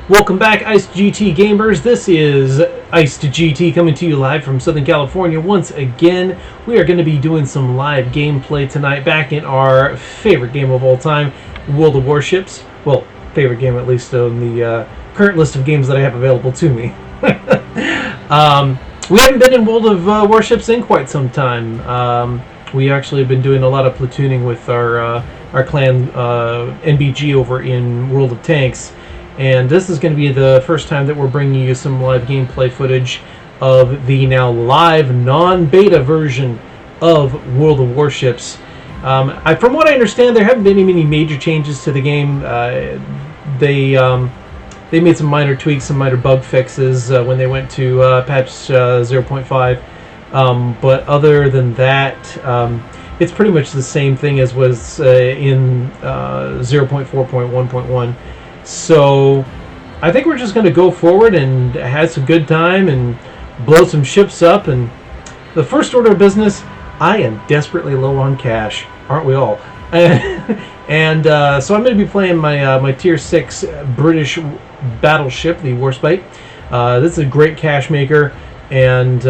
Welcome back, Iced GT gamers. This is Iced GT coming to you live from Southern California. Once again, we are going to be doing some live gameplay tonight back in our favorite game of all time, World of Warships. Well, favorite game at least on the current list of games that I have available to me. We haven't been in World of Warships in quite some time. We actually have been doing a lot of platooning with our clan NBG over in World of Tanks. And this is going to be the first time that we're bringing you some live gameplay footage of the now live non-beta version of World of Warships. From what I understand, there haven't been any major changes to the game. They made some minor tweaks, some minor bug fixes when they went to patch 0.5. But other than that, it's pretty much the same thing as was in 0.4.1.1. So I think we're just going to go forward and have some good time and blow some ships up. And the first order of business, I am desperately low on cash, aren't we all? And so I'm going to be playing my Tier 6 British battleship, the Warspite. This is a great cash maker, and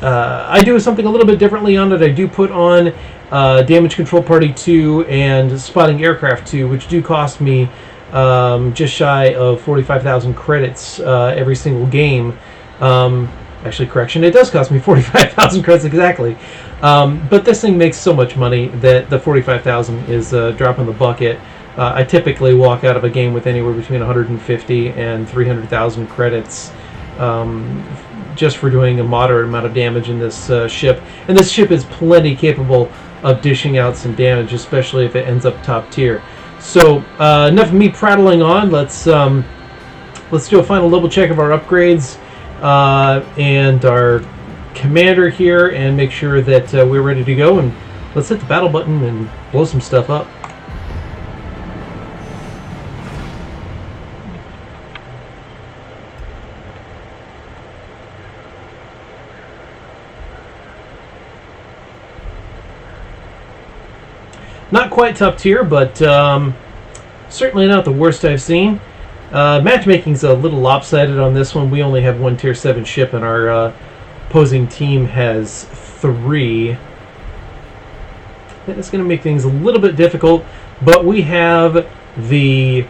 I do something a little bit differently on it. I do put on Damage Control Party 2 and Spotting Aircraft 2, which do cost me just shy of 45,000 credits every single game. Actually, correction, it does cost me 45,000 credits exactly. But this thing makes so much money that the 45,000 is a drop in the bucket. I typically walk out of a game with anywhere between 150 and 300,000 credits just for doing a moderate amount of damage in this ship. And this ship is plenty capable of dishing out some damage, especially if it ends up top tier. So enough of me prattling on. Let's do a final double check of our upgrades and our commander here, and make sure that we're ready to go. And let's hit the battle button and blow some stuff up. Not quite top tier, but certainly not the worst I've seen. Matchmaking's a little lopsided on this one. We only have one Tier 7 ship, and our opposing team has 3. That's going to make things a little bit difficult, but we have the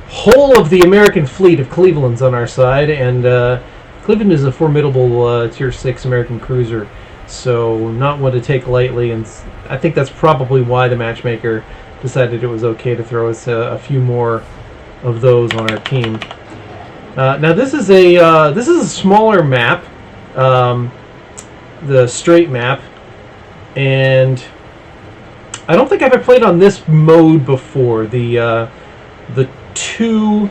whole of the American fleet of Clevelands on our side, and Cleveland is a formidable Tier 6 American cruiser. So not one to take lightly, and I think that's probably why the matchmaker decided it was okay to throw us a few more of those on our team. Now this is a smaller map, the straight map, and I don't think I've ever played on this mode before. The 2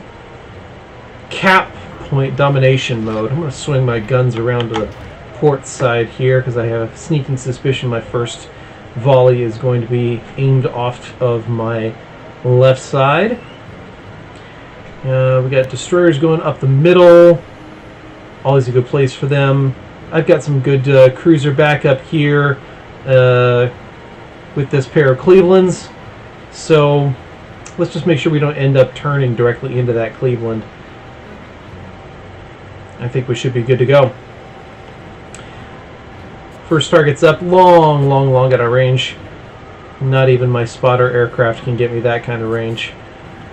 cap point domination mode. I'm going to swing my guns around to the port side here because I have a sneaking suspicion my first volley is going to be aimed off of my left side. We got destroyers going up the middle. Always a good place for them. I've got some good cruiser backup here with this pair of Clevelands. So let's just make sure we don't end up turning directly into that Cleveland. I think we should be good to go. First target's up, long at our range. Not even my spotter aircraft can get me that kind of range.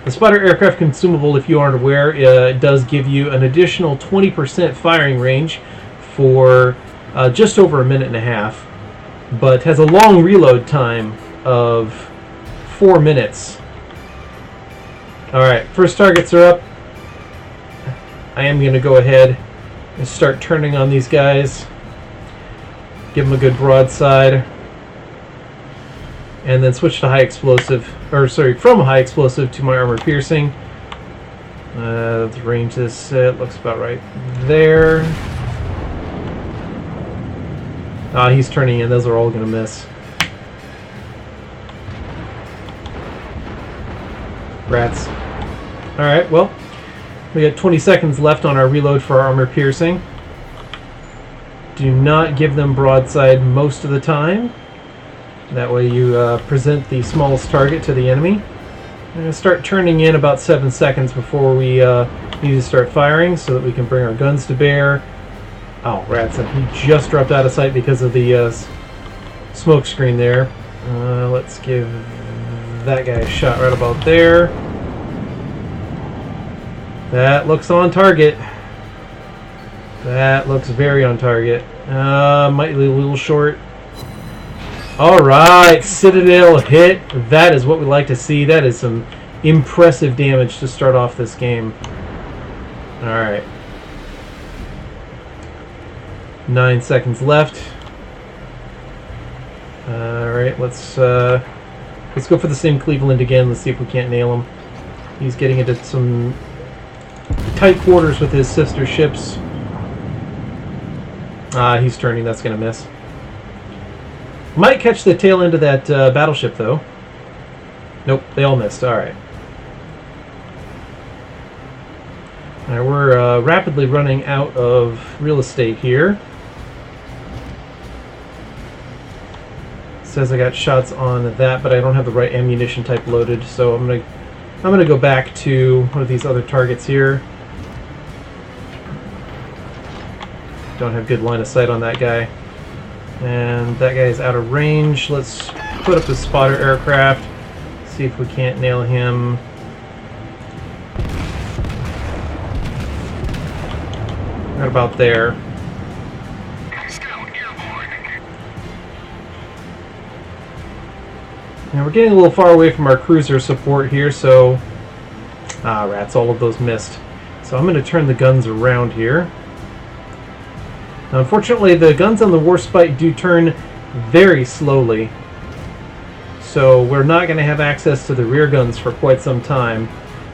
The spotter aircraft consumable, if you aren't aware, it does give you an additional 20% firing range for just over a minute and a half, but has a long reload time of 4 minutes. Alright, first targets are up. I am going to go ahead and start turning on these guys. Give them a good broadside, and then switch to high explosive, or sorry, from high explosive to my armor piercing. Let's range this. It looks about right there. He's turning in. Those are all going to miss. Rats. All right. Well, we got 20 seconds left on our reload for our armor piercing. Do not give them broadside most of the time. That way you present the smallest target to the enemy. I'm going to start turning in about 7 seconds before we need to start firing so that we can bring our guns to bear. Oh, rats, he just dropped out of sight because of the smoke screen there. Let's give that guy a shot right about there. That looks on target. That looks very on target. Might be a little short. Alright, Citadel hit. That is what we like to see. That is some impressive damage to start off this game. Alright. 9 seconds left. Alright, let's go for the same Cleveland again. Let's see if we can't nail him. He's getting into some tight quarters with his sister ships. He's turning. That's going to miss. Might catch the tail end of that battleship, though. Nope, they all missed. Alright. Alright, we're rapidly running out of real estate here. Says I got shots on that, but I don't have the right ammunition type loaded, so I'm gonna go back to one of these other targets here. Don't have good line of sight on that guy. And that guy is out of range. Let's put up the spotter aircraft. See if we can't nail him. Right about there. And we're getting a little far away from our cruiser support here, so... rats, all of those missed. So I'm going to turn the guns around here. Now, unfortunately, the guns on the Warspite do turn very slowly, so we're not going to have access to the rear guns for quite some time.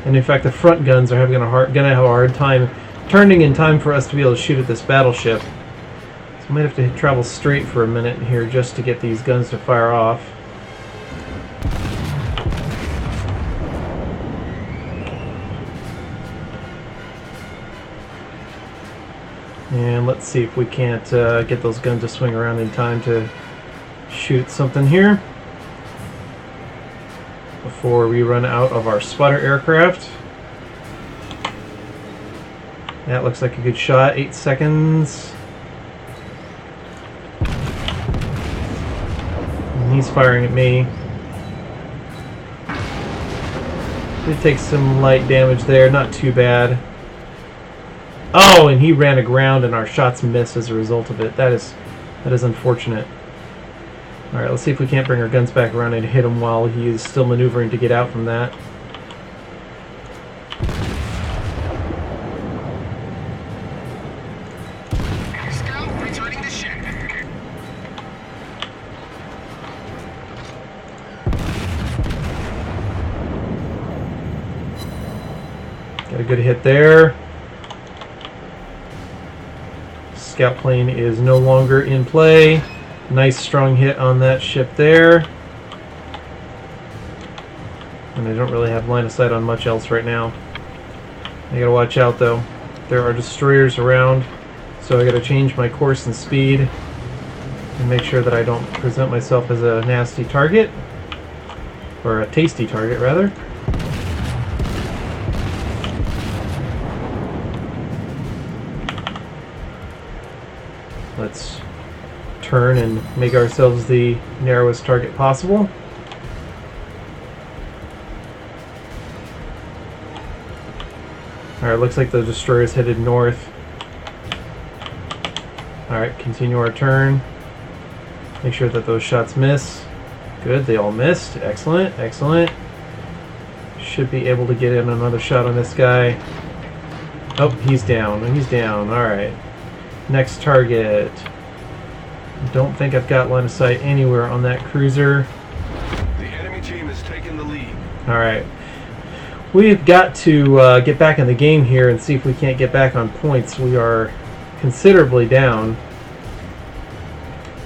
And in fact, the front guns are going to have a hard time turning in time for us to be able to shoot at this battleship. So I might have to travel straight for a minute here just to get these guns to fire off. And let's see if we can't get those guns to swing around in time to shoot something here before we run out of our spotter aircraft. That looks like a good shot. 8 seconds. And he's firing at me. Did take some light damage there, not too bad. Oh, and he ran aground and our shots missed as a result of it. That is unfortunate. Alright, let's see if we can't bring our guns back around and hit him while he is still maneuvering to get out from that. Scout returning to ship. Got a good hit there. Scout plane is no longer in play. Nice strong hit on that ship there. And I don't really have line of sight on much else right now. I gotta watch out though. There are destroyers around, so I gotta change my course and speed and make sure that I don't present myself as a nasty target, or a tasty target rather. Let's turn and make ourselves the narrowest target possible. Alright, looks like the destroyer is headed north. Alright, continue our turn. Make sure that those shots miss. Good, they all missed. Excellent, excellent. Should be able to get in another shot on this guy. Oh, he's down. He's down. Alright. Next target. Don't think I've got line of sight anywhere on that cruiser. The enemy team has taken the lead. Alright. We've got to get back in the game here and see if we can't get back on points. We are considerably down.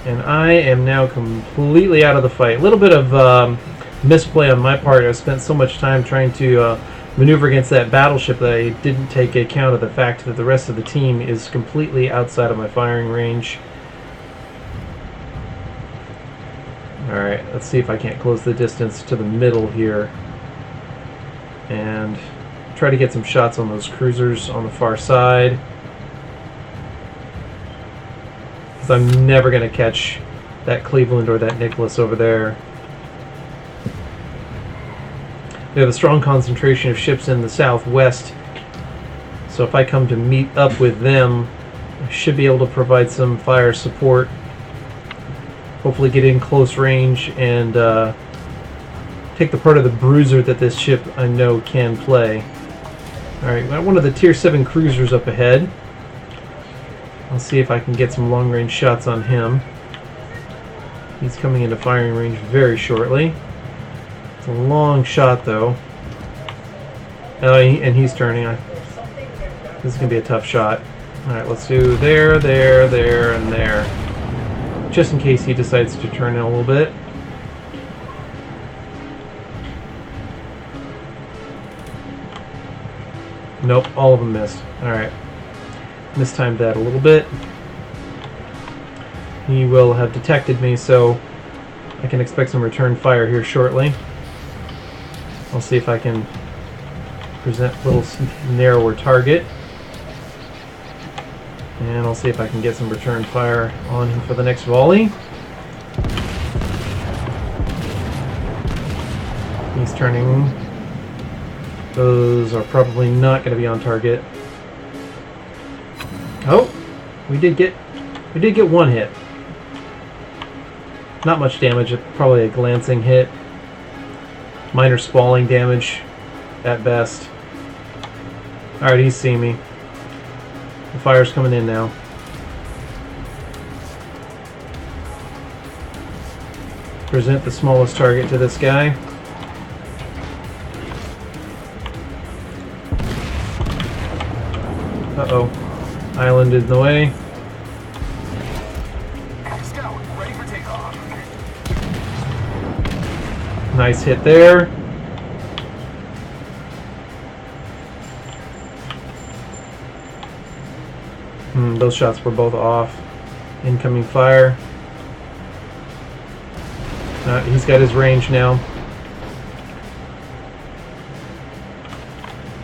And I am now completely out of the fight. A little bit of misplay on my part. I spent so much time trying to maneuver against that battleship that I didn't take account of the fact that the rest of the team is completely outside of my firing range. Alright, let's see if I can't close the distance to the middle here. and try to get some shots on those cruisers on the far side. Because I'm never going to catch that Cleveland or that Nicholas over there. We have a strong concentration of ships in the southwest, so if I come to meet up with them, I should be able to provide some fire support. Hopefully get in close range and take the part of the bruiser that this ship I know can play. Alright, got one of the tier 7 cruisers up ahead. I'll see if I can get some long range shots on him. He's coming into firing range very shortly. It's a long shot though. And he's turning. This is going to be a tough shot. Alright, let's do there, there, there, and there. Just in case he decides to turn in a little bit. Nope, all of them missed. Alright. Mistimed that a little bit. He will have detected me, so I can expect some return fire here shortly. I'll see if I can present a little narrower target. And I'll see if I can get some return fire on him for the next volley. He's turning. Those are probably not going to be on target. Oh, we did get one hit. Not much damage, probably a glancing hit. Minor spalling damage at best. Alright, he's seeing me. The fire's coming in now. Present the smallest target to this guy. Uh-oh. Island is in the way. Scout, ready for takeoff. Nice hit there. Those shots were both off. Incoming fire. He's got his range now.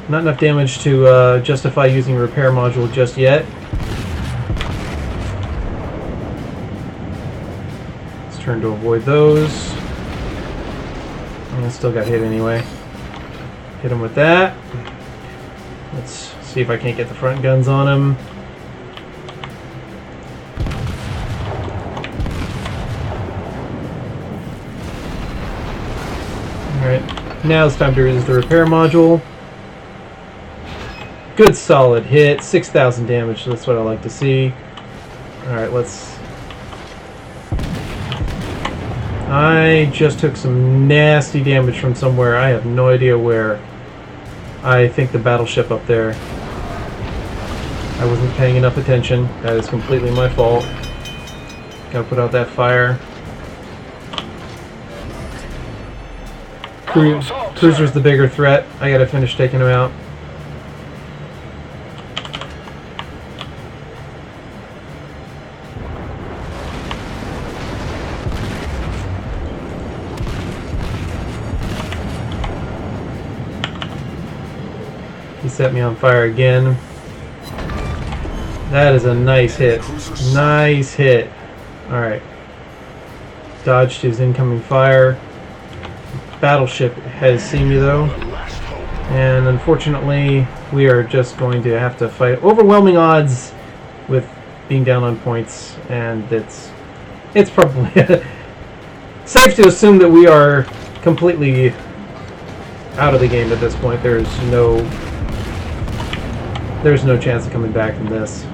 Not enough damage to justify using a repair module just yet. Let's turn to avoid those. I still got hit anyway. Hit him with that. Let's see if I can't get the front guns on him. Alright, now it's time to use the repair module. Good solid hit, 6,000 damage, that's what I like to see. Alright, let's... I just took some nasty damage from somewhere, I have no idea where. I think the battleship up there. I wasn't paying enough attention, that is completely my fault. Gotta put out that fire. Cruiser's the bigger threat, I gotta finish taking him out. He set me on fire again. That is a nice hit. Nice hit. Alright. Dodged his incoming fire. Battleship has seen me though. And unfortunately, we are just going to have to fight overwhelming odds with being down on points. And it's probably safe to assume that we are completely out of the game at this point. There's no chance of coming back from this.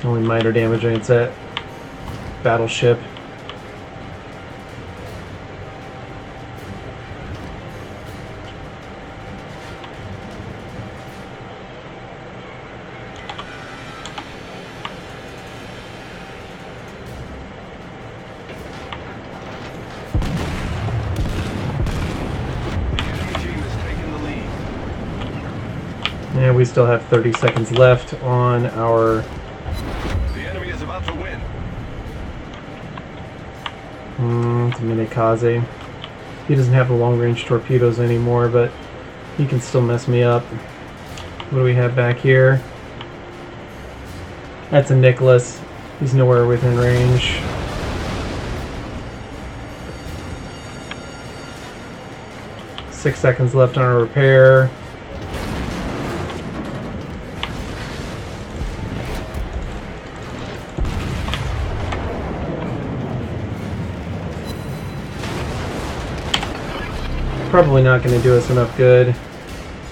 Only minor damage against that battleship. Yeah, we still have 30 seconds left on our... The enemy is about to win. It's a Minikaze. He doesn't have the long-range torpedoes anymore, but he can still mess me up. What do we have back here? That's a Nicholas. He's nowhere within range. Six seconds left on our repair. Probably not going to do us enough good.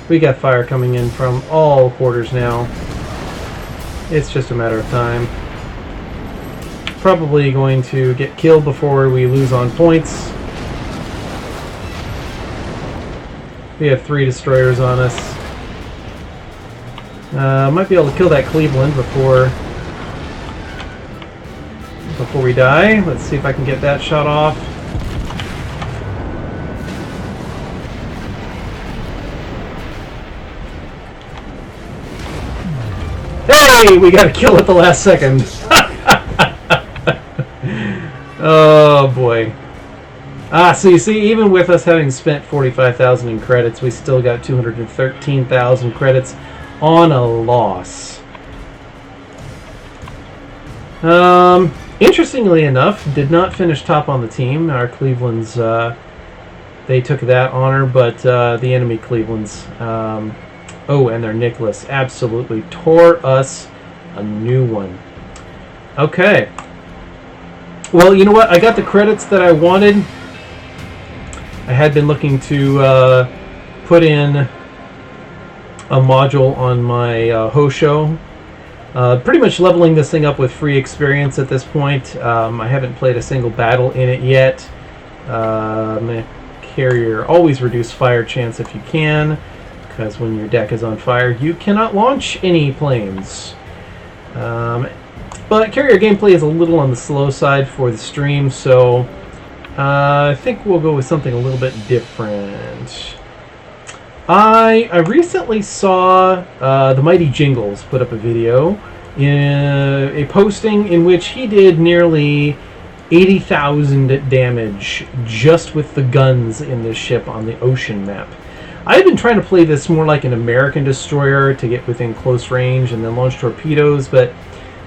We got fire coming in from all quarters now. It's just a matter of time. Probably going to get killed before we lose on points. We have 3 destroyers on us. Might be able to kill that Cleveland before we die. Let's see if I can get that shot off. Hey, we got a kill at the last second. Oh boy. So you see, even with us having spent 45,000 in credits, we still got 213,000 credits on a loss. Interestingly enough, did not finish top on the team. Our Clevelands, they took that honor, but the enemy Clevelands, oh, and their Nicholas absolutely tore us a new one. Okay. Well, you know what? I got the credits that I wanted. I had been looking to put in a module on my Hosho. Pretty much leveling this thing up with free experience at this point. I haven't played a single battle in it yet. Carrier, always reduce fire chance if you can, because when your deck is on fire, you cannot launch any planes. But carrier gameplay is a little on the slow side for the stream, so I think we'll go with something a little bit different. I recently saw the Mighty Jingles put up a video, in a posting in which he did nearly 80,000 damage just with the guns in this ship on the ocean map. I've been trying to play this more like an American destroyer to get within close range and then launch torpedoes, but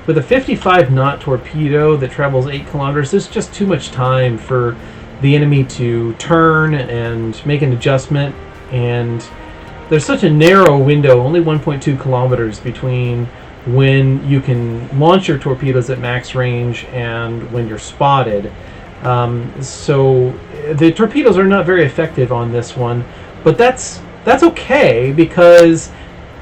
with a 55-knot torpedo that travels 8 kilometers, there's just too much time for the enemy to turn and make an adjustment, and there's such a narrow window, only 1.2 kilometers between when you can launch your torpedoes at max range and when you're spotted. So the torpedoes are not very effective on this one, but that's okay, because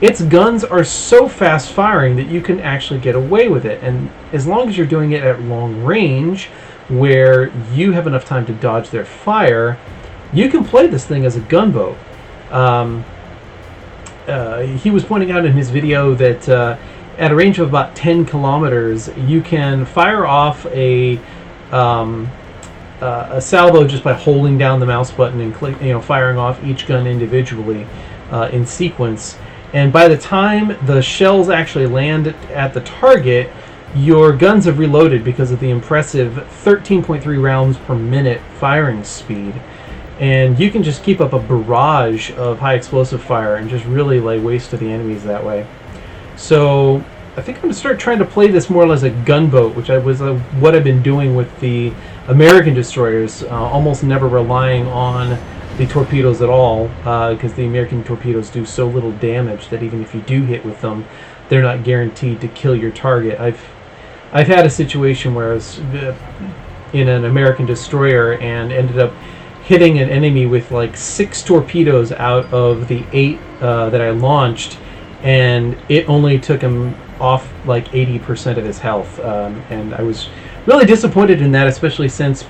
its guns are so fast firing that you can actually get away with it. And as long as you're doing it at long range, where you have enough time to dodge their fire, you can play this thing as a gunboat. He was pointing out in his video that at a range of about 10 kilometers, you can fire off a salvo just by holding down the mouse button and firing off each gun individually in sequence. And by the time the shells actually land at the target, your guns have reloaded because of the impressive 13.3 rounds per minute firing speed. And you can just keep up a barrage of high explosive fire and just really lay waste to the enemies that way. So I think I'm going to start trying to play this more as a gunboat, which was what I've been doing with the American destroyers, almost never relying on the torpedoes at all, because the American torpedoes do so little damage that even if you do hit with them, they're not guaranteed to kill your target. I've had a situation where I was in an American destroyer and ended up hitting an enemy with like 6 torpedoes out of the 8 that I launched, and it only took him off like 80% of his health, and I was really disappointed in that, especially since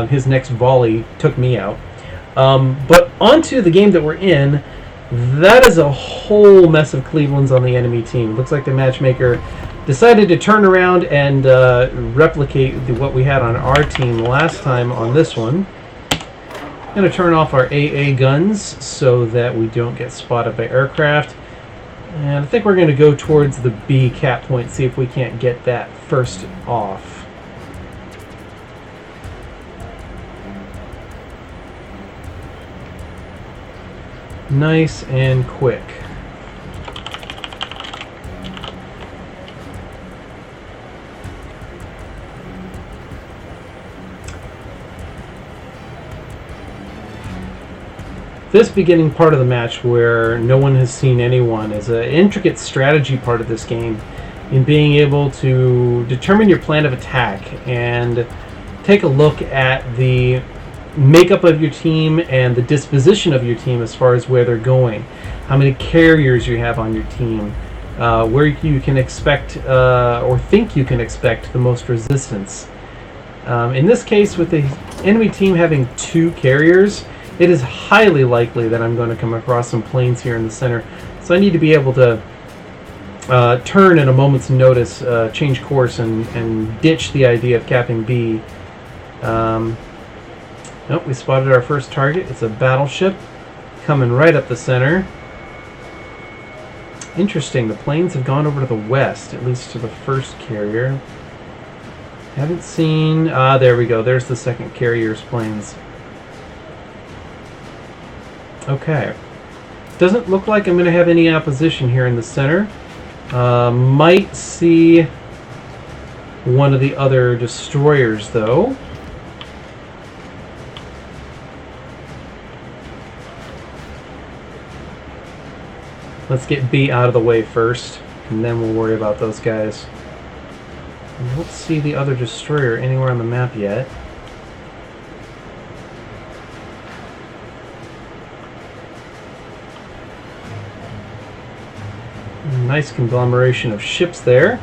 his next volley took me out. But onto the game that we're in. That is a whole mess of Clevelands on the enemy team. Looks like the matchmaker decided to turn around and replicate what we had on our team last time on this one. I'm going to turn off our AA guns so that we don't get spotted by aircraft. And I think we're going to go towards the B cap point, see if we can't get that first off. Nice and quick. This beginning part of the match where no one has seen anyone is an intricate strategy part of this game in being able to determine your plan of attack and take a look at the makeup of your team and the disposition of your team as far as where they're going, how many carriers you have on your team, where you can expect or think you can expect the most resistance. In this case, with the enemy team having 2 carriers, it is highly likely that I'm going to come across some planes here in the center. So I need to be able to turn at a moment's notice, change course, and ditch the idea of capping B. Nope, we spotted our first target. It's a battleship coming right up the center. Interesting, the planes have gone over to the west, at least to the first carrier. Haven't seen... there we go. There's the second carrier's planes. Okay. Doesn't look like I'm going to have any opposition here in the center. Might see one of the other destroyers, though. Let's get B out of the way first, and then we'll worry about those guys. I don't see the other destroyer anywhere on the map yet. Nice conglomeration of ships there.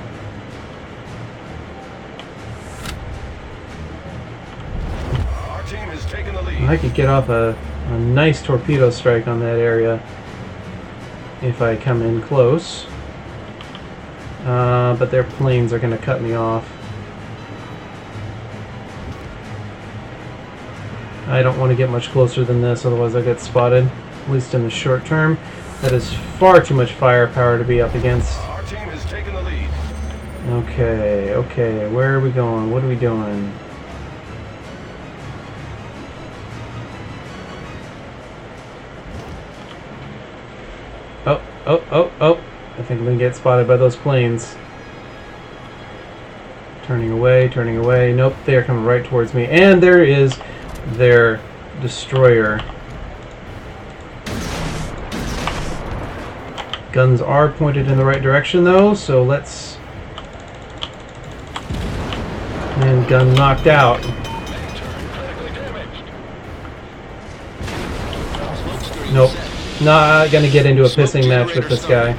Our team has taken the lead. I could get off a nice torpedo strike on that area if I come in close. But their planes are going to cut me off. I don't want to get much closer than this, otherwise I'll get spotted, at least in the short term. That is far too much firepower to be up against. Our team has taken the lead. Okay, okay, where are we going? What are we doing? Oh, oh, oh, oh. I think I'm going to get spotted by those planes. Turning away, turning away. Nope, they're coming right towards me. And there is their destroyer. Guns are pointed in the right direction, though, so let's... And gun knocked out. Nope. Not gonna get into a pissing match with this guy.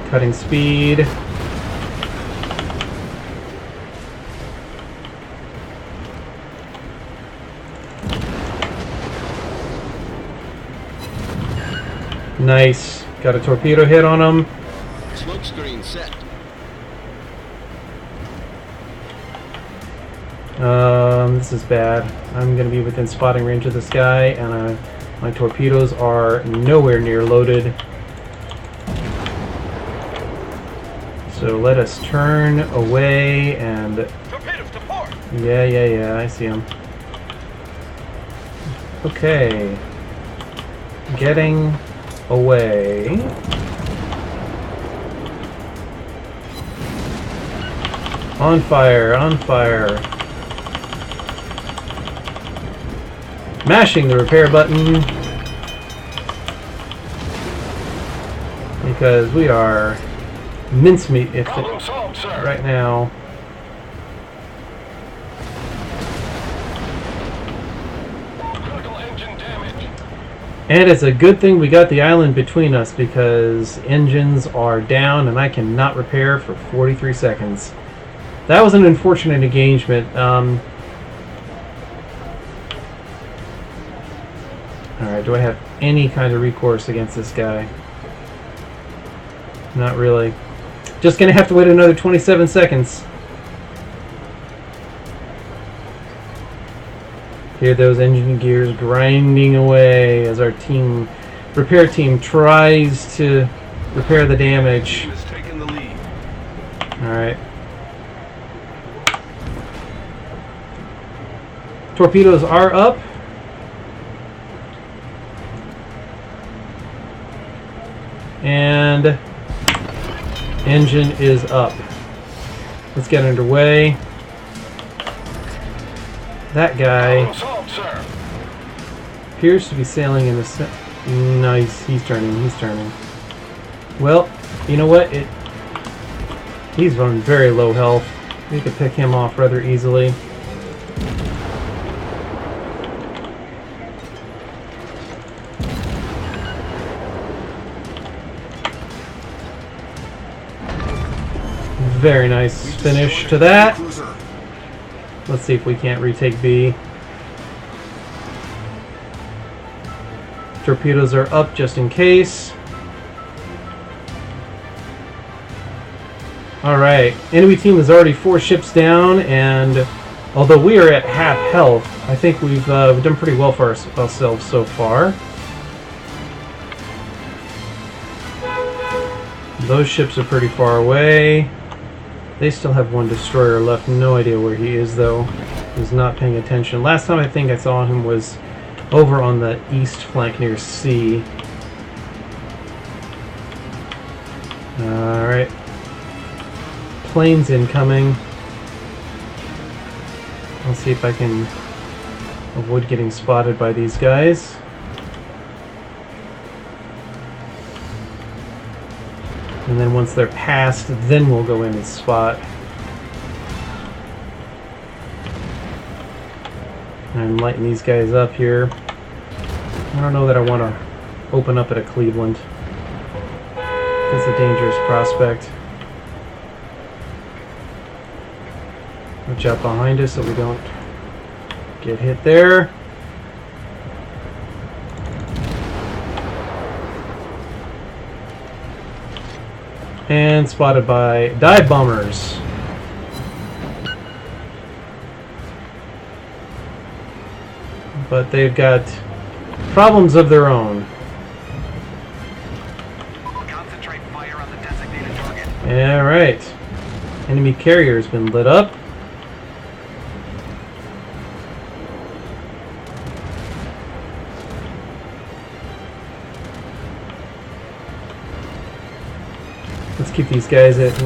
Cutting speed. Nice. Got a torpedo hit on him. Smoke screen set. This is bad. I'm going to be within spotting range of this guy, and my torpedoes are nowhere near loaded. So let us turn away and... Torpedoes to port. Yeah, I see him. Okay. Getting away. On fire, on fire. Mashing the repair button because we are mincemeat if Problem solved, sir. right now. Critical engine damage. And it's a good thing we got the island between us because engines are down and I cannot repair for 43 seconds. That was an unfortunate engagement. Alright, do I have any kind of recourse against this guy? Not really. Just gonna have to wait another 27 seconds. Hear those engine gears grinding away as our repair team tries to repair the damage. Team has taken the lead. Alright. Torpedoes are up. And engine is up. Let's get underway. That guy Problem solved, sir. appears to be sailing in the... No, he's turning. He's turning. Well, you know what? He's on very low health. We could pick him off rather easily. Very nice finish to that. Let's see if we can't retake B. Torpedoes are up just in case. Alright, enemy team is already 4 ships down, and although we are at half health, I think we've done pretty well for ourselves so far. Those ships are pretty far away. They still have 1 destroyer left. No idea where he is, though. He's not paying attention. Last time I think I saw him was over on the east flank near C. Alright. Planes incoming. Let's see if I can avoid getting spotted by these guys. And then once they're past, then we'll go in and spot. I'm lighting these guys up here. I don't know that I want to open up at a Cleveland. It's a dangerous prospect. Watch out behind us so we don't get hit there. And spotted by dive bombers. But they've got problems of their own. Concentrate fire on the designated target. Alright. Enemy carrier has been lit up. Let's keep these guys at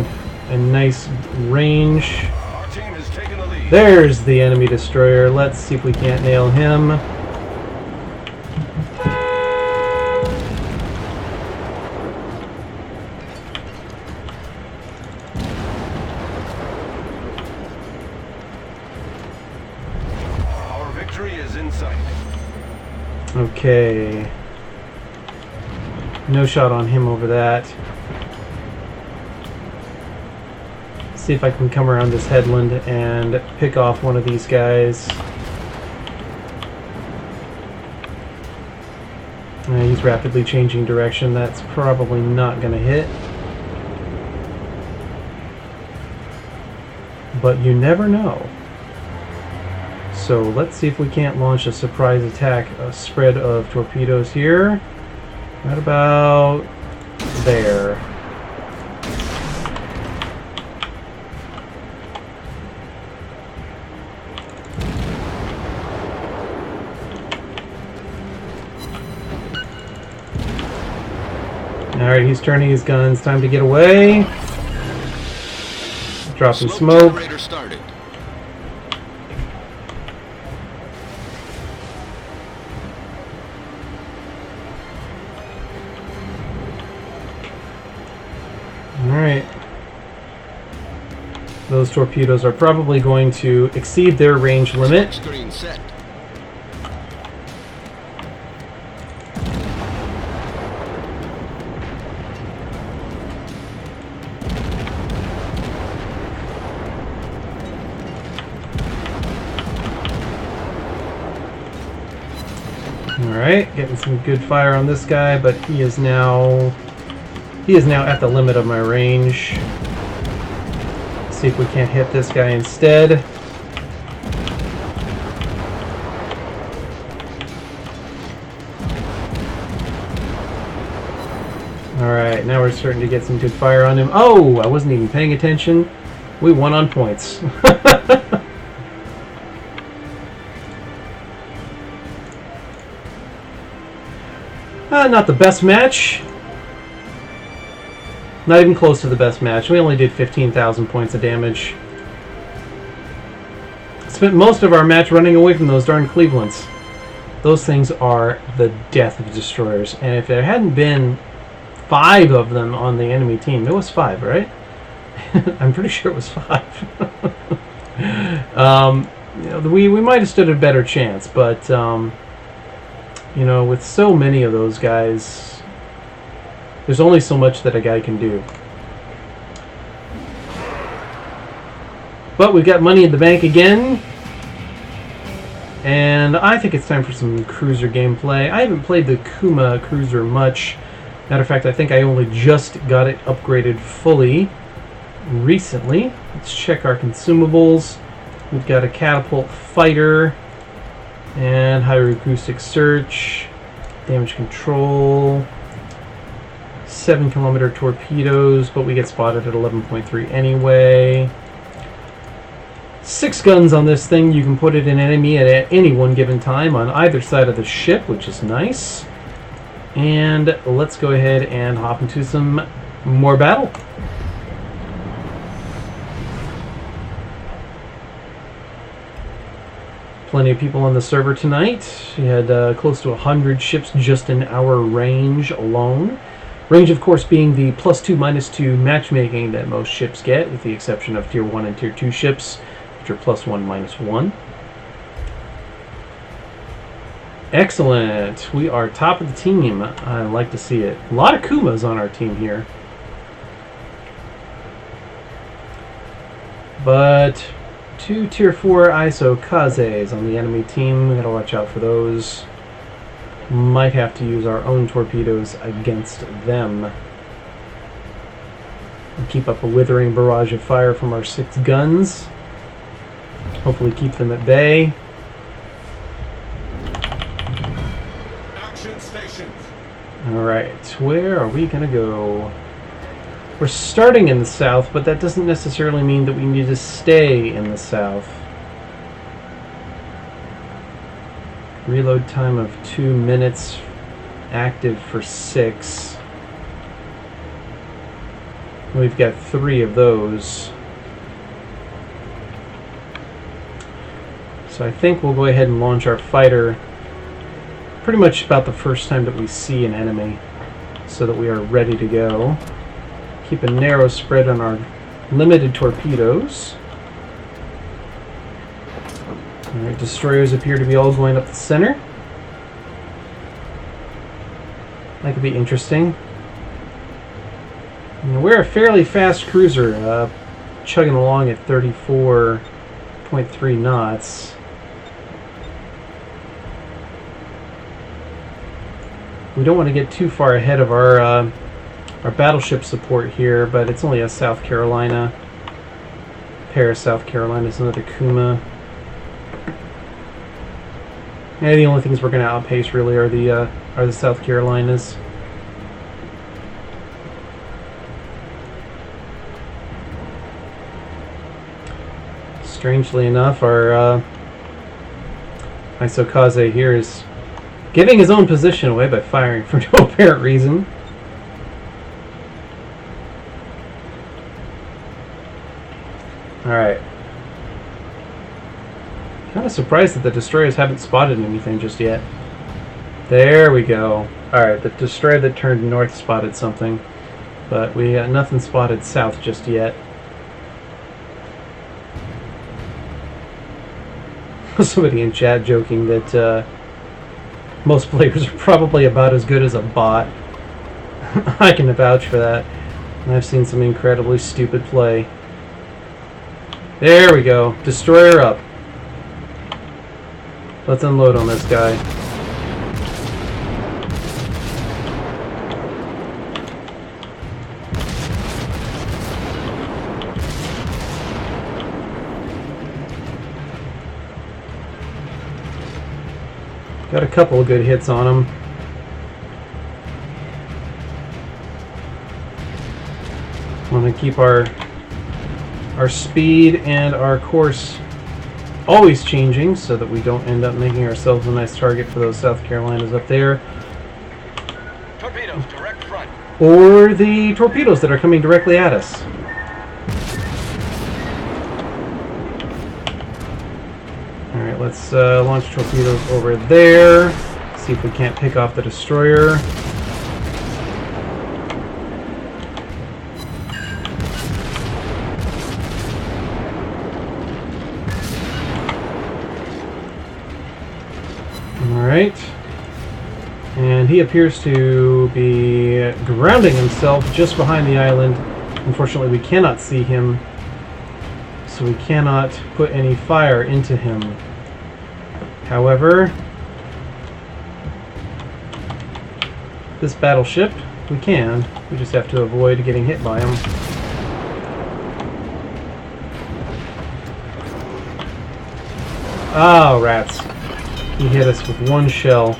a nice range. Our team has taken the lead. There's the enemy destroyer. Let's see if we can't nail him. Our victory is in sight. Okay. No shot on him over that. See if I can come around this headland and pick off one of these guys. He's rapidly changing direction. That's probably not going to hit. But you never know. So let's see if we can't launch a surprise attack, a spread of torpedoes here. Right about there. Alright, he's turning his guns. Time to get away. Dropping smoke. Generator started. Alright. Those torpedoes are probably going to exceed their range limit. Screen set. Alright, getting some good fire on this guy, but he is now at the limit of my range. Let's see if we can't hit this guy instead. Alright, now we're starting to get some good fire on him. Oh, I wasn't even paying attention. We won on points. Not the best match, Not even close to the best match. We only did 15,000 points of damage. Spent most of our match running away from those darn Clevelands. Those things are the death of destroyers. And if there hadn't been 5 of them on the enemy team, it was 5, right? I'm pretty sure it was 5. You know, we might have stood a better chance, but you know, with so many of those guys, there's only so much that a guy can do. But we've got money in the bank again, and I think it's time for some cruiser gameplay. I haven't played the Kuma cruiser much. Matter of fact, I think I only just got it upgraded fully recently. Let's check our consumables. We've got a catapult fighter and hydroacoustic search, damage control, 7-kilometer torpedoes, but we get spotted at 11.3 anyway. 6 guns on this thing. You can put it in enemy at any one given time on either side of the ship, which is nice. And let's go ahead and hop into some more battle. Plenty of people on the server tonight. We had close to 100 ships just in our range alone. Range, of course, being the +2/-2 matchmaking that most ships get, with the exception of Tier 1 and Tier 2 ships, which are +1/-1. Excellent. We are top of the team. I like to see it. A lot of Kumas on our team here. But 2 Tier 4 ISO Kazes on the enemy team. We gotta watch out for those. Might have to use our own torpedoes against them. And keep up a withering barrage of fire from our 6 guns. Hopefully keep them at bay. Action stations. Alright, where are we gonna go? We're starting in the south, but that doesn't necessarily mean that we need to stay in the south. Reload time of 2 minutes, active for 6. We've got 3 of those. So I think we'll go ahead and launch our fighter pretty much about the first time that we see an enemy, so that we are ready to go. Keep a narrow spread on our limited torpedoes. Alright, destroyers appear to be all going up the center. That could be interesting. And we're a fairly fast cruiser, chugging along at 34.3 knots. We don't want to get too far ahead of our battleship support here, but it's only a South Carolina. Paris, South Carolina is another Kuma. Yeah, the only things we're going to outpace really are the South Carolinas. Strangely enough, our Isokaze here is giving his own position away by firing for no apparent reason. Alright. Kind of surprised that the destroyers haven't spotted anything just yet. There we go. Alright, the destroyer that turned north spotted something, but we got nothing spotted south just yet. Somebody in chat joking that most players are probably about as good as a bot. I can vouch for that. And I've seen some incredibly stupid play. There we go. Destroyer up. Let's unload on this guy. Got a couple of good hits on him. Want to keep our speed and our course always changing so that we don't end up making ourselves a nice target for those South Carolinas up there. Torpedoes, direct front. or the torpedoes that are coming directly at us. Alright, let's launch torpedoes over there. See if we can't pick off the destroyer. Alright. And he appears to be grounding himself just behind the island. Unfortunately, we cannot see him, so we cannot put any fire into him. However, this battleship, we can. We just have to avoid getting hit by him. Oh, rats. He hit us with one shell.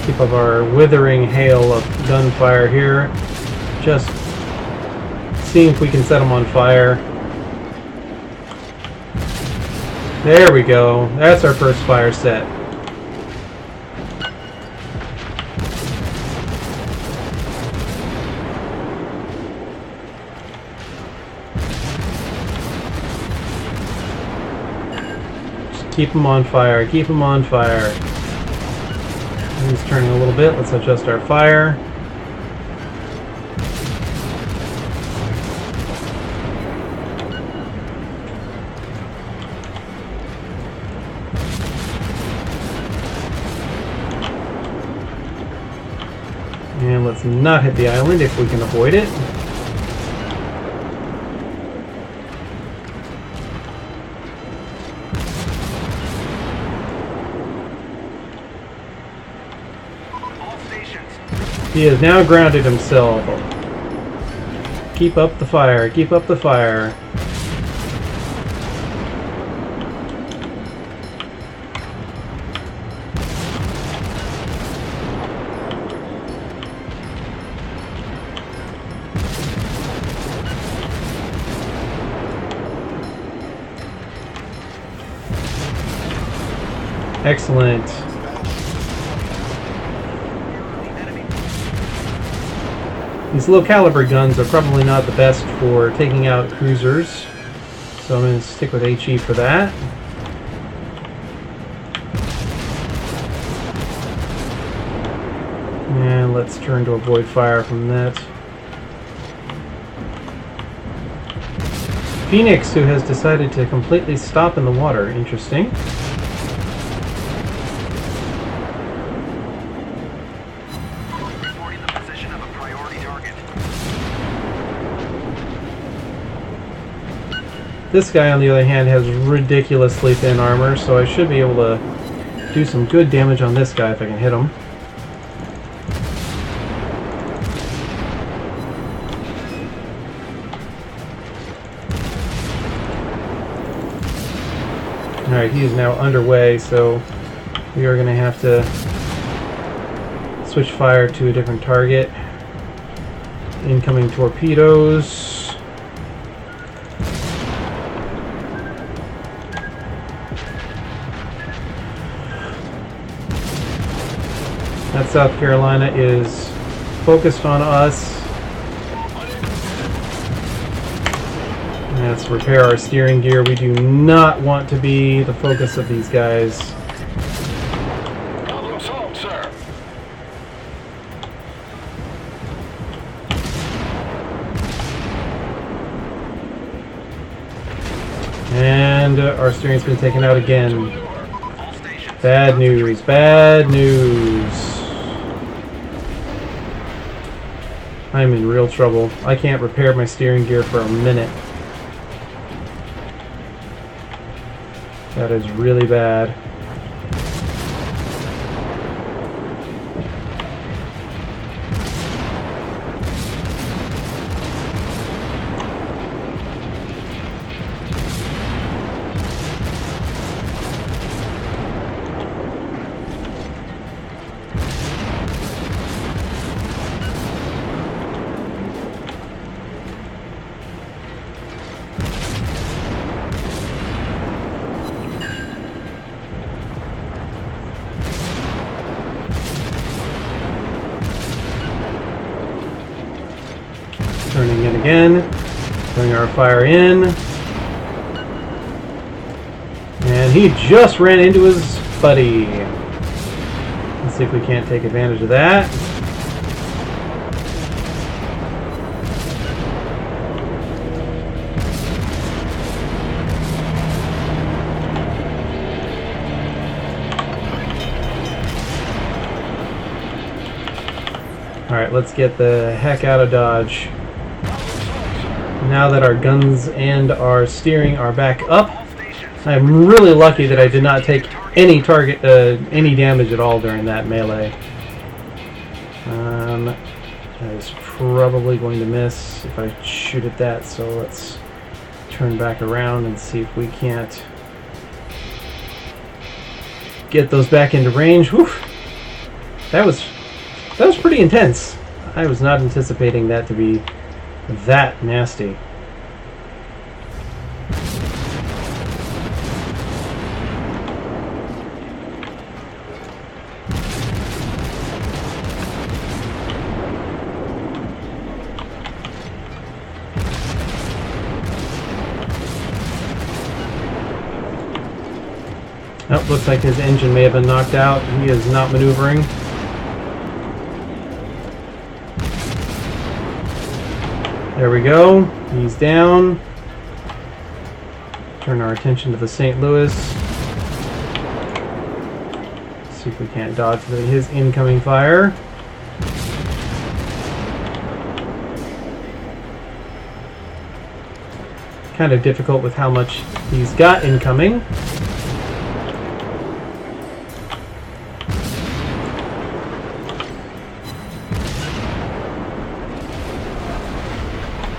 Keep up our withering hail of gunfire here. Just seeing if we can set them on fire. There we go. That's our first fire set. Just keep them on fire. Keep them on fire. He's turning a little bit. Let's adjust our fire. And let's not hit the island if we can avoid it. He has now grounded himself. Keep up the fire. Keep up the fire. Excellent. These low caliber guns are probably not the best for taking out cruisers, so I'm going to stick with HE for that. And let's turn to avoid fire from that. Phoenix, who has decided to completely stop in the water. Interesting. This guy, on the other hand, has ridiculously thin armor, so I should be able to do some good damage on this guy if I can hit him. Alright, he is now underway, so we are going to have to switch fire to a different target. Incoming torpedoes. That South Carolina is focused on us. Let's repair our steering gear. We do not want to be the focus of these guys. Problem solved, sir. And our steering's been taken out again. Bad news, bad news. I'm in real trouble. I can't repair my steering gear for a minute. That is really bad. again. Bring our fire in. And he just ran into his buddy. Let's see if we can't take advantage of that. Alright, let's get the heck out of Dodge. Now that our guns and our steering are back up, I'm really lucky that I did not take any any damage at all during that melee. I was probably going to miss if I shoot at that, so let's turn back around and see if we can't get those back into range. Whew. That was pretty intense. I was not anticipating that to be that nasty. Oh, looks like his engine may have been knocked out. He is not maneuvering. There we go. He's down. Turn our attention to the St. Louis. See if we can't dodge his incoming fire. Kind of difficult with how much he's got incoming.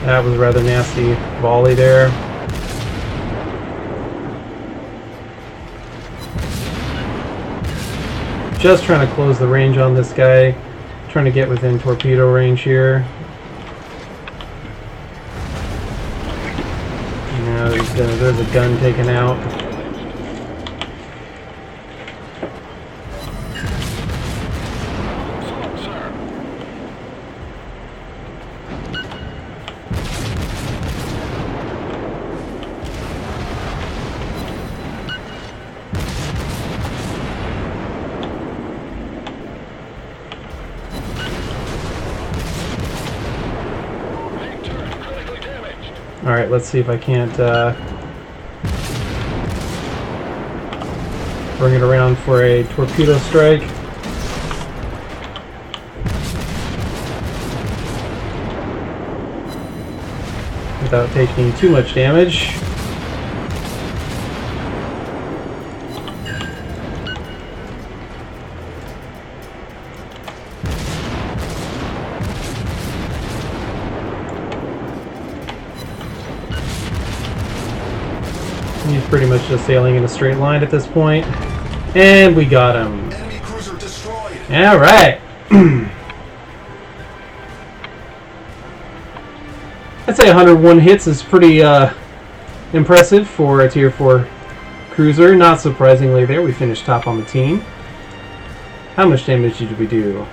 That was a rather nasty volley there. Just trying to close the range on this guy. Trying to get within torpedo range here. Now there's a gun taken out. Alright, let's see if I can't bring it around for a torpedo strike. Without taking too much damage. He's pretty much just sailing in a straight line at this point. And we got him. Enemy cruiser destroyed. Alright. I'd say 101 hits is pretty impressive for a Tier 4 cruiser. Not surprisingly there, we finished top on the team. How much damage did we do?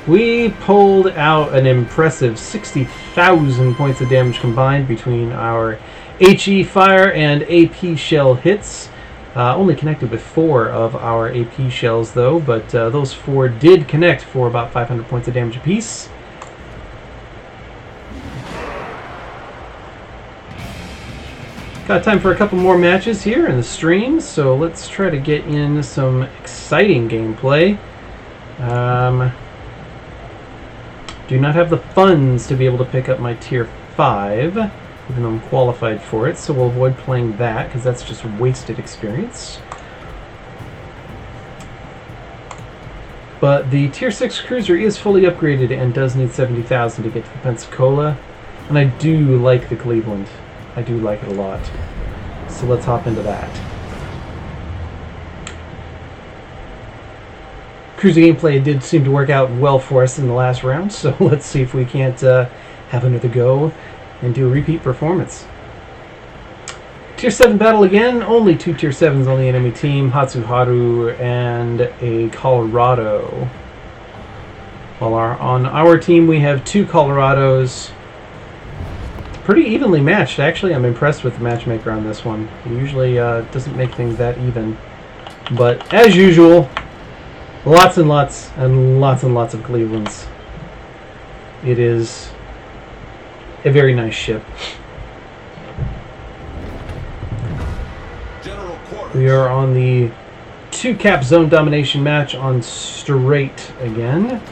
We pulled out an impressive 60,000 points of damage combined between our HE fire and AP shell hits. Only connected with 4 of our AP shells though, but those 4 did connect for about 500 points of damage apiece. Got time for a couple more matches here in the stream, so let's try to get in some exciting gameplay. Do not have the funds to be able to pick up my Tier 5, even though I'm qualified for it, so we'll avoid playing that, because that's just wasted experience. But the Tier 6 cruiser is fully upgraded and does need 70,000 to get to the Pensacola, and I do like the Cleveland. I do like it a lot. So let's hop into that. Cruiser gameplay did seem to work out well for us in the last round, so let's see if we can't have another go and do a repeat performance. Tier 7 battle again, only 2 Tier 7s on the enemy team, Hatsuharu and a Colorado. While on our team we have 2 Colorados. Pretty evenly matched, actually. I'm impressed with the matchmaker on this one. He usually doesn't make things that even. But as usual, lots and lots and lots and lots of Clevelands. It is a very nice ship. We are on the 2-cap zone domination match on straight again.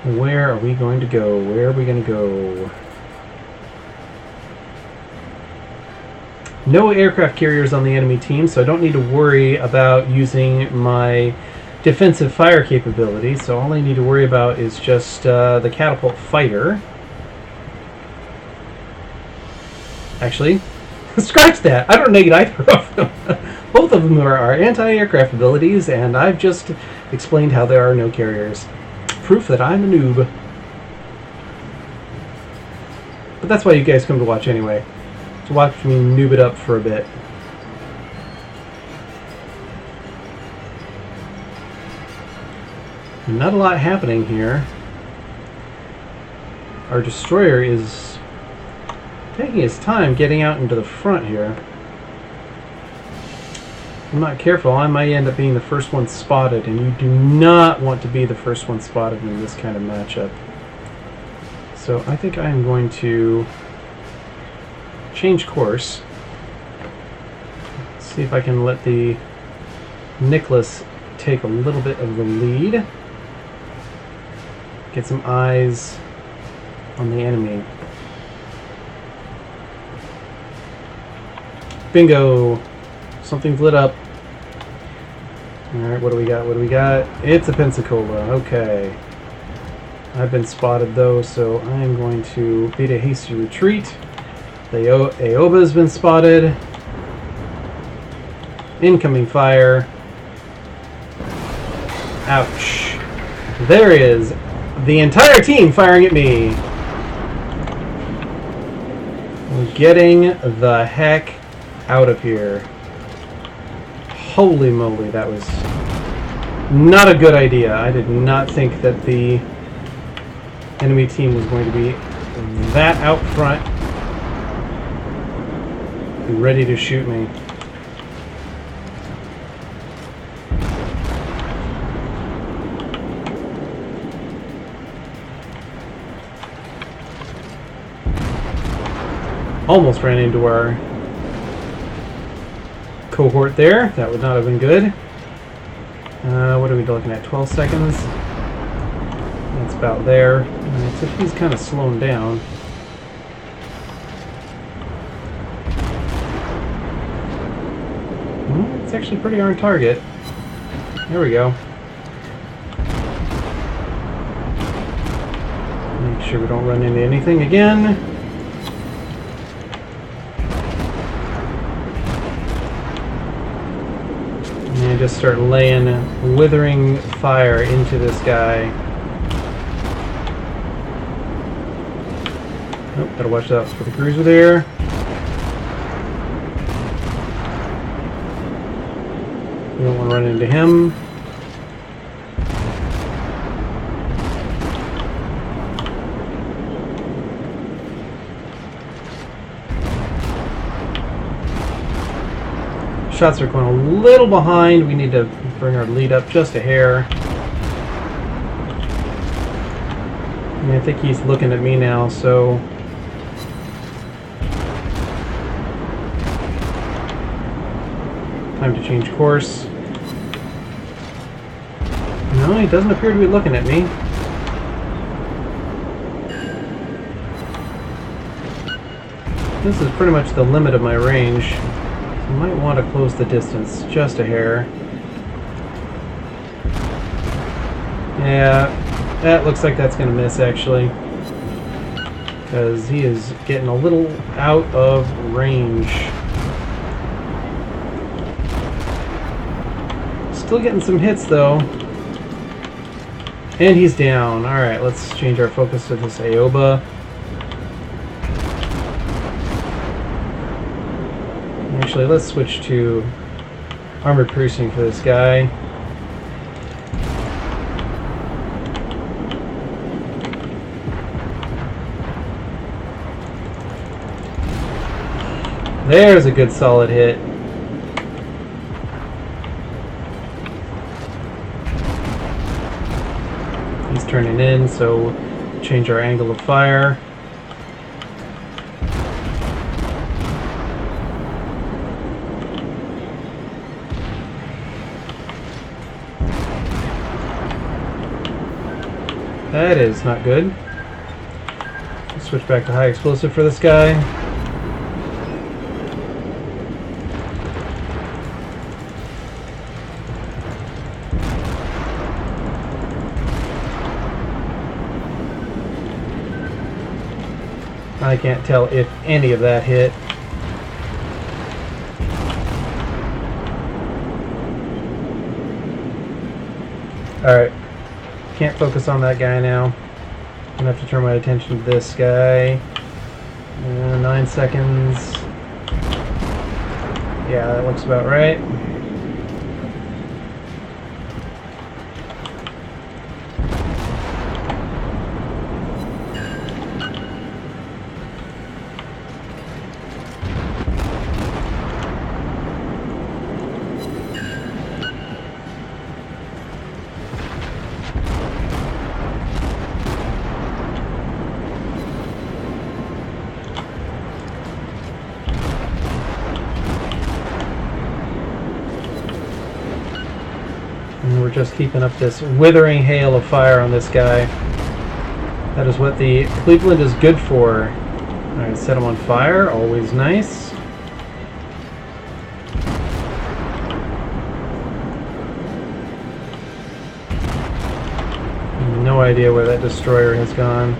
Where are we going to go? Where are we going to go? No aircraft carriers on the enemy team, so I don't need to worry about using my defensive fire capability. So all I need to worry about is just the catapult fighter. Actually, scratch that. I don't need either of them. Both of them are anti-aircraft abilities, and I've just explained how there are no carriers. Proof that I'm a noob. But that's why you guys come to watch anyway. To watch me noob it up for a bit. Not a lot happening here. Our destroyer is taking his time getting out into the front here. If I'm not careful, I might end up being the first one spotted, and you do not want to be the first one spotted in this kind of matchup. So I think I'm going to change course. See if I can let the Nicholas take a little bit of the lead. Get some eyes on the enemy. Bingo! Something's lit up. Alright, what do we got? What do we got? It's a Pensacola. Okay. I've been spotted though, so I'm going to beat a hasty retreat. The Aoba has been spotted. Incoming fire. Ouch. There is the entire team firing at me. We're getting the heck out of here. Holy moly, that was not a good idea. I did not think that the enemy team was going to be that out front, ready to shoot me. Almost ran into our cohort there. That would not have been good. What are we looking at? 12 seconds? That's about there. So he's kind of slowing down. It's actually pretty on target. There we go. Make sure we don't run into anything again. And just start laying withering fire into this guy. Oh, gotta watch out for the cruiser there. We don't want to run into him. Shots are going a little behind. We need to bring our lead up just a hair. And I think he's looking at me now, so time to change course. No, he doesn't appear to be looking at me. This is pretty much the limit of my range. I might want to close the distance just a hair. Yeah, that looks like that's going to miss actually. Because he is getting a little out of range. Still getting some hits though. And he's down. Alright, let's change our focus to this Aoba. Actually, let's switch to armored piercing for this guy. There's a good solid hit. He's turning in, so change our angle of fire. That is not good. Switch back to high explosive for this guy. I can't tell if any of that hit. Alright. Can't focus on that guy now. I'm gonna have to turn my attention to this guy. 9 seconds. Yeah, that looks about right. And we're just keeping up this withering hail of fire on this guy. That is what the Cleveland is good for. Alright, set him on fire, always nice. No idea where that destroyer has gone.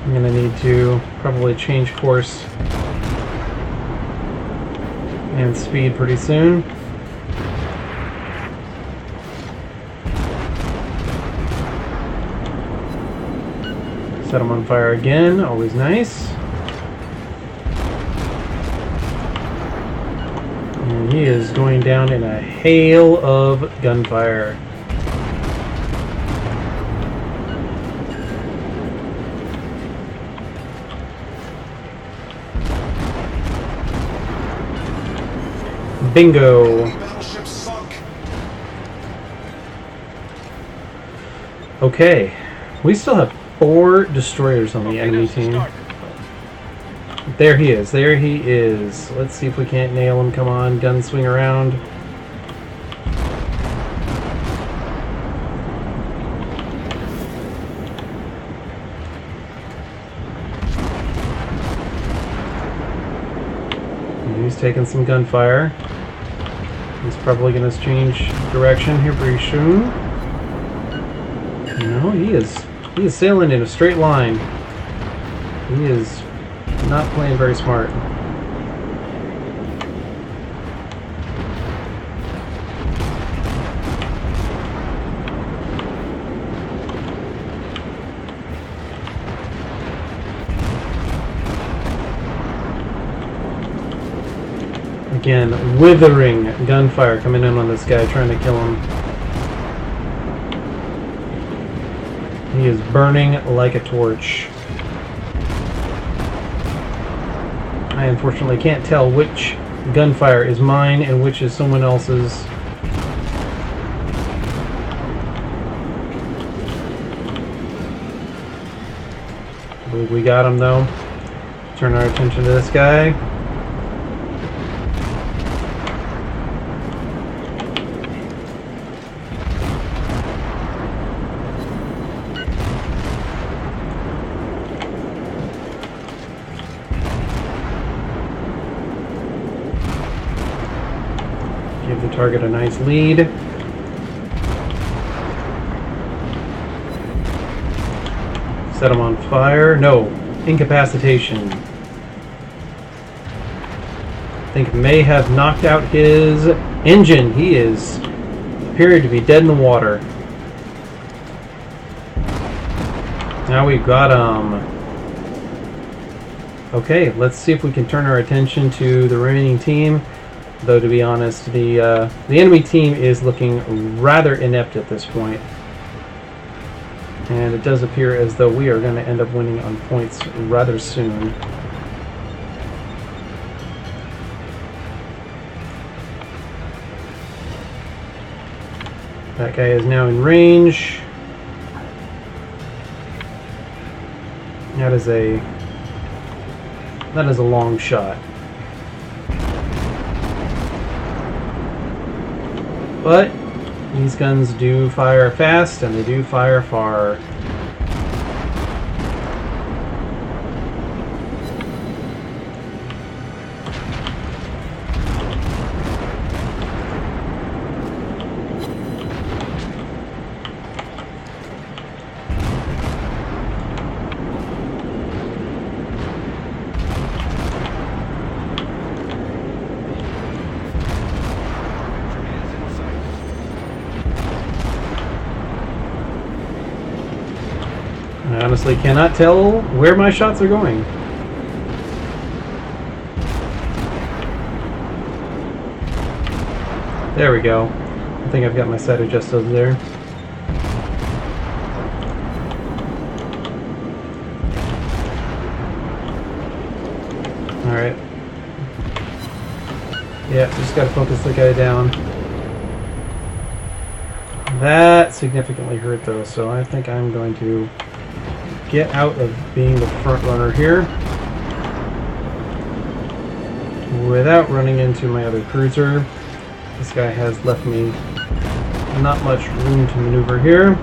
I'm gonna need to probably change course and speed pretty soon. Set him on fire again, always nice. And he is going down in a hail of gunfire. Bingo. Battleships sunk. Okay, we still have 4 destroyers on the enemy team. There he is. There he is. Let's see if we can't nail him. Come on, gun swing around. And he's taking some gunfire. He's probably going to change direction here pretty soon. No, he is sailing in a straight line. He is not playing very smart. Again, withering gunfire coming in on this guy, trying to kill him. He is burning like a torch. I unfortunately can't tell which gunfire is mine and which is someone else's. I believe we got him though. Turn our attention to this guy. Give the target a nice lead. Set him on fire. No, incapacitation. I think may have knocked out his engine. He is appearing to be dead in the water. Now we've got him. Okay, let's see if we can turn our attention to the remaining team. Though, to be honest, the enemy team is looking rather inept at this point. And it does appear as though we are going to end up winning on points rather soon. That guy is now in range. That is a long shot. But these guns do fire fast and they do fire far. I honestly cannot tell where my shots are going. There we go. I think I've got my sight adjusted there. Alright. Yeah, just gotta focus the guy down. That significantly hurt though, so I think I'm going to get out of being the front runner here without running into my other cruiser. This guy has left me not much room to maneuver here.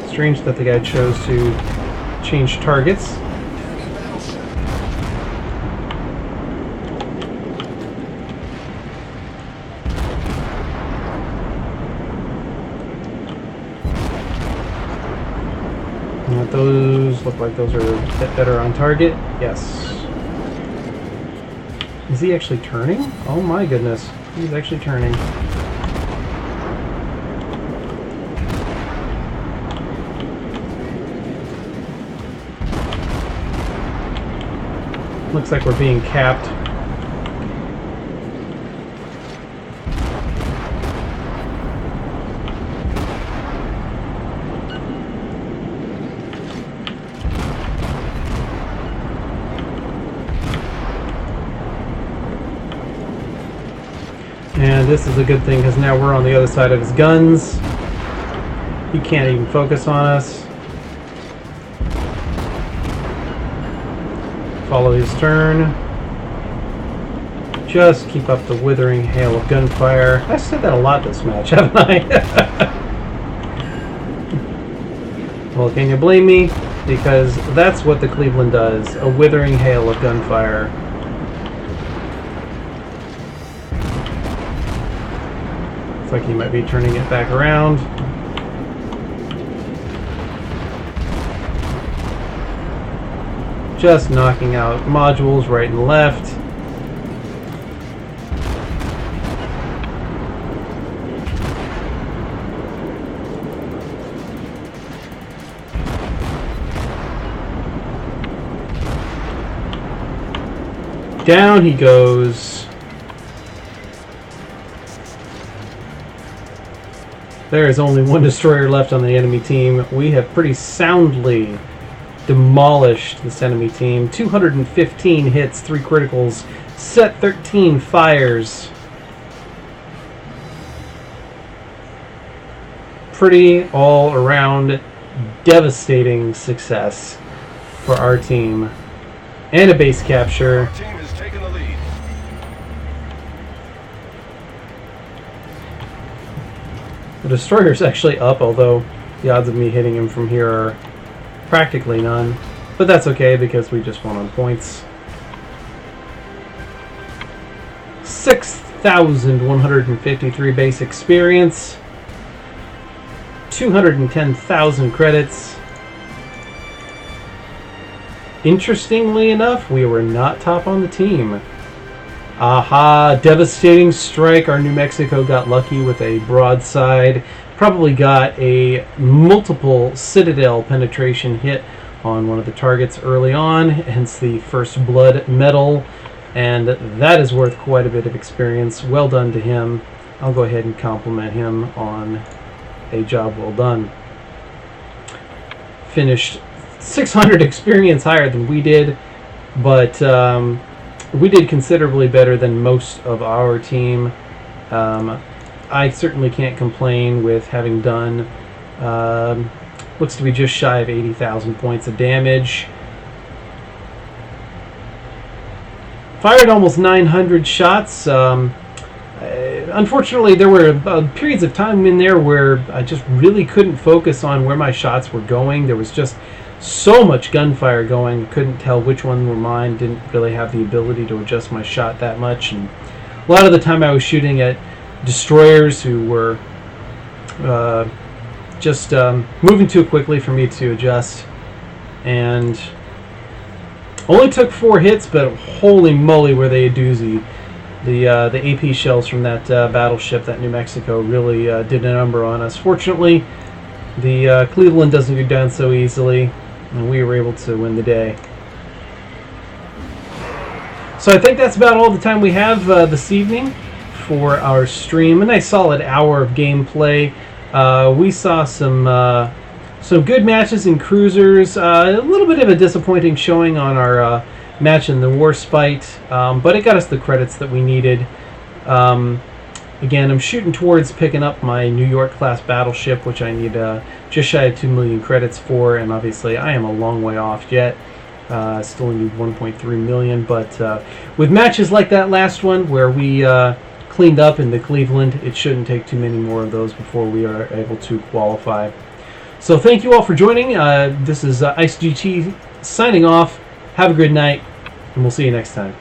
Strange that the guy chose to change targets. And those look like those are a bit better on target. Yes. Is he actually turning? Oh my goodness. He's actually turning. Looks like we're being capped. And this is a good thing because now we're on the other side of his guns. He can't even focus on us. Follow his turn. Just keep up the withering hail of gunfire. I said that a lot this match, haven't I? Well, can you blame me? Because that's what the Cleveland does. A withering hail of gunfire. Looks like he might be turning it back around. Just knocking out modules right and left. Down he goes. There is only one destroyer left on the enemy team. We have pretty soundly demolished this enemy team. 215 hits, 3 criticals, set 13 fires. Pretty all-around devastating success for our team. And a base capture. Our team has taken the lead. The destroyer's actually up, although the odds of me hitting him from here are practically none. But that's okay because we just won on points. 6,153 base experience. 210,000 credits. Interestingly enough, we were not top on the team. Aha, devastating strike. Our New Mexico got lucky with a broadside. Probably got a multiple Citadel penetration hit on one of the targets early on, hence the first blood medal. and that is worth quite a bit of experience. Well done to him. I'll go ahead and compliment him on a job well done. Finished 600 experience higher than we did, but we did considerably better than most of our team. I certainly can't complain with having done, looks to be just shy of 80,000 points of damage. Fired almost 900 shots. Unfortunately, there were periods of time in there where I just really couldn't focus on where my shots were going. There was just so much gunfire going, I couldn't tell which one were mine, didn't really have the ability to adjust my shot that much. And a lot of the time I was shooting at destroyers who were just moving too quickly for me to adjust. And only took 4 hits, but holy moly were they a doozy. The AP shells from that battleship, that New Mexico, really did a number on us. Fortunately, the Cleveland doesn't go down so easily, and we were able to win the day. So I think that's about all the time we have this evening for our stream. A nice solid hour of gameplay. We saw some good matches in cruisers. A little bit of a disappointing showing on our match in the Warspite, but it got us the credits that we needed. Again, I'm shooting towards picking up my New York class battleship, which I need just shy of 2 million credits for, and obviously I am a long way off yet. Still need 1.3 million, but with matches like that last one where we cleaned up in the Cleveland, it shouldn't take too many more of those before we are able to qualify. So thank you all for joining. This is IceGT signing off. Have a good night, and we'll see you next time.